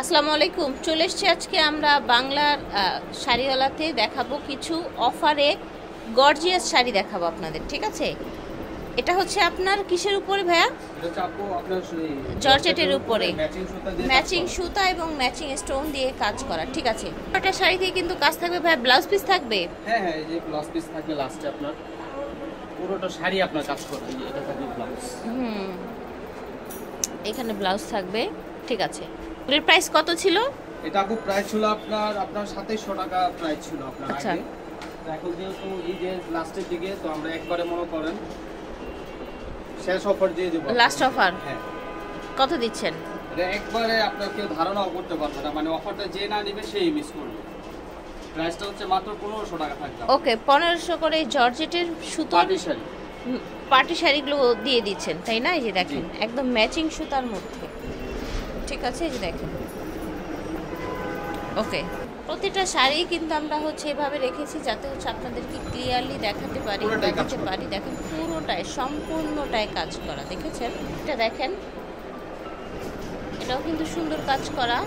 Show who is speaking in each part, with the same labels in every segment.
Speaker 1: আসসালামু আলাইকুম। চলে এসেছি আজকে আমরা বাংলার শাড়িওয়ালাতে দেখাবো কিছু অফারে গর্জিয়াস শাড়ি দেখাবো আপনাদের, ঠিক আছে? এটা হচ্ছে আপনার কিসের উপরে ভাইয়া?
Speaker 2: এটা হচ্ছে আপু আপনার
Speaker 1: জর্জেটের উপরে ম্যাচিং
Speaker 2: কাজ
Speaker 1: সুতা এবং ম্যাচিং স্টোন দিয়ে কাজ করা, ঠিক আছে? একটা শাড়িতে কিন্তু কাজ থাকবে ভাইয়া, ব্লাউজ পিস থাকবে।
Speaker 2: হ্যাঁ হ্যাঁ, এই যে ব্লাউজ পিস থাকবে লাস্টে আপনার পুরোটা শাড়ি আপনার কাজ করবে। এই যে এটা থাকবে ব্লাউজ।
Speaker 1: এখানে ব্লাউজ থাকবে, ঠিক আছে। এর প্রাইস কত ছিল?
Speaker 2: এটা আপু প্রাইস ছিল আপনার 2700 টাকা প্রাইস ছিল আপনার
Speaker 1: আচ্ছা।
Speaker 2: আগে। তো এখন যেহেতু এই যে লাস্টের দিকে, তো আমরা একবারে মনে করেন শেষ অফার দিয়ে দেব।
Speaker 1: লাস্ট অফার
Speaker 2: হ্যাঁ।
Speaker 1: কত দিচ্ছেন?
Speaker 2: এটা একবারে আপনার কেউ ধারণাও করতে পারবে না, মানে অফারটা যে না নেবে সেই মিস করবে। প্রাইসটা হচ্ছে মাত্র 1500 টাকা থাকবে।
Speaker 1: ওকে, 1500 করে জর্জেটের সুতো
Speaker 2: পার্টি শাড়ি,
Speaker 1: পার্টি শাড়িগুলো দিয়ে দিচ্ছেন, তাই না? এই যে দেখেন একদম ম্যাচিং সুতার মধ্যে, ঠিক আছে? এই যে দেখেন। ওকে, প্রতিটা শাড়ি কিন্তু আমরা হচ্ছে এভাবে রেখেছি যাতে হচ্ছে আপনাদেরকে ক্লিয়ারলি দেখাতে পারি,
Speaker 2: পুরোটাই কাজ
Speaker 1: দেখাতে
Speaker 2: করা।
Speaker 1: পারি। দেখেন পুরোটাই সম্পূর্ণটাই কাজ করা, দেখেছেন? এটা দেখেন, এটাও কিন্তু সুন্দর কাজ করা।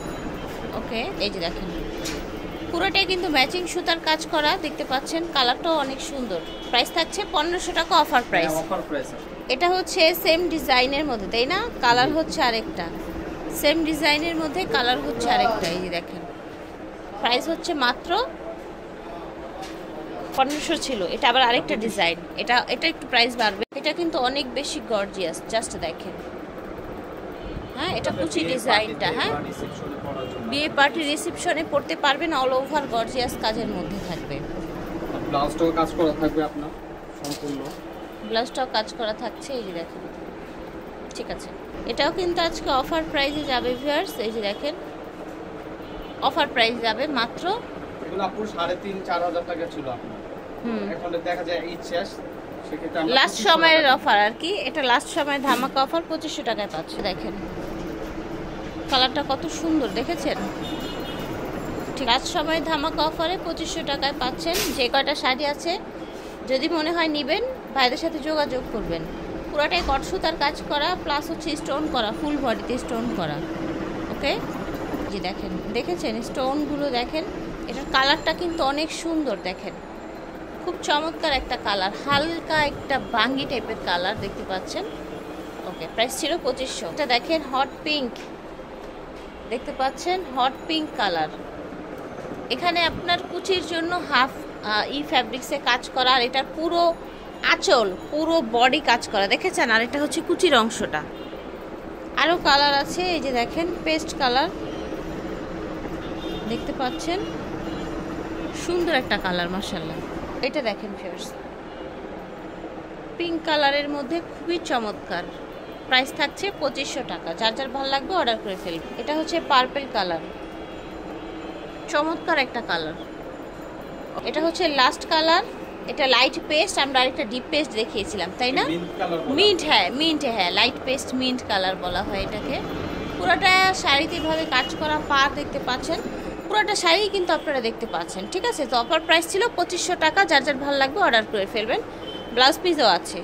Speaker 1: ওকে, এই যে দেখেন পুরোটাই কিন্তু ম্যাচিং সুতার কাজ করা, দেখতে পাচ্ছেন। কালারটাও অনেক সুন্দর। প্রাইস থাকছে 1500 টাকা অফার প্রাইস।
Speaker 2: Offer price.
Speaker 1: এটা হচ্ছে সেম ডিজাইনের মধ্যে, তাই না? কালার হচ্ছে আরেকটা, সেম ডিজাইনের মধ্যে কালার হচ্ছে আরেকটা। এই যে দেখেন প্রাইস হচ্ছে মাত্র 1500 ছিল, এটা আবার আরেকটা ডিজাইন। এটা এটা একটু প্রাইস বাড়বে। এটা কিন্তু অনেক বেশি গর্জিয়াস, জাস্ট দেখেন। হ্যাঁ, এটা কুচি ডিজাইনটা। হ্যাঁ, বিয়ে পার্টি রিসেপশনে পড়তে পারবেন, অল ওভার গর্জিয়াস কাজের মধ্যে থাকবে।
Speaker 2: ব্লাউজটাও কাজ করা থাকবে আপনার সম্পূর্ণ।
Speaker 1: ব্লাউজটাও কাজ করা থাকছে, এই যে দেখেন, ঠিক আছে? এটাও কিন্তু আজকে অফার প্রাইসে যাবে ভিউয়ার্স। এই যে দেখেন অফার প্রাইস যাবে মাত্র,
Speaker 2: এগুলো আপু 3500-4000 টাকা ছিল আপনার। এখন দেখা যায় ঈদ শেষ, সেক্ষেত্রে আমরা
Speaker 1: লাস্ট সময়ের অফার আর কি। এটা লাস্ট সময় ধামাকা অফার, 2500 টাকায় পাচ্ছে। দেখেন কালারটা কত সুন্দর, দেখেছেন? ঠিক লাস্ট সময় ধামাকা অফারে 2500 টাকায় পাচ্ছেন। যে কয়টা শাড়ি আছে যদি মনে হয় নেবেন, ভাইদের সাথে যোগাযোগ করবেন। পুরোটাই কট সুতার কাজ করা, প্লাস হচ্ছে স্টোন করা, ফুল বডিতে স্টোন করা। ওকে, জি দেখেন, দেখেছেন স্টোনগুলো? দেখেন এটার কালারটা কিন্তু অনেক সুন্দর, দেখেন খুব চমৎকার একটা কালার, হালকা একটা বাঙ্গি টাইপের কালার, দেখতে পাচ্ছেন। ওকে, প্রাইস ছিল 2500। এটা দেখেন হট পিঙ্ক, দেখতে পাচ্ছেন হট পিঙ্ক কালার। এখানে আপনার কুচির জন্য হাফ ফ্যাব্রিক্সে কাজ করা, আর এটার পুরো আঁচল পুরো বডি কাজ করা, দেখেছেন? আর এটা হচ্ছে কুচির অংশটা। আরও কালার আছে, এই যে দেখেন পেস্ট কালার, দেখতে পাচ্ছেন সুন্দর একটা কালার, মাশাআল্লাহ। এটা দেখেন ফিয়ার্স, পিঙ্ক কালারের মধ্যে খুবই চমৎকার। প্রাইস থাকছে 2500 টাকা। যার যার ভালো লাগবে অর্ডার করে ফেলবে। এটা হচ্ছে পার্পল কালার, চমৎকার একটা কালার। এটা হচ্ছে লাস্ট কালার, এটা লাইট পেস্ট। আমরা আরেকটা ডিপ পেস্ট দেখিয়েছিলাম, তাই না? মিন্ট, হ্যাঁ মিন্ট, হ্যাঁ লাইট পেস্ট মিন্ট কালার বলা হয় এটাকে। পুরোটা শাড়িতে এভাবে কাজ করা পার, দেখতে পাচ্ছেন? পুরোটা শাড়ি কিন্তু আপনারা দেখতে পাচ্ছেন, ঠিক আছে? তো অফার প্রাইস ছিল 2500 টাকা। যার যার ভালো লাগবে অর্ডার করে ফেলবেন। ব্লাউজ পিসও আছে।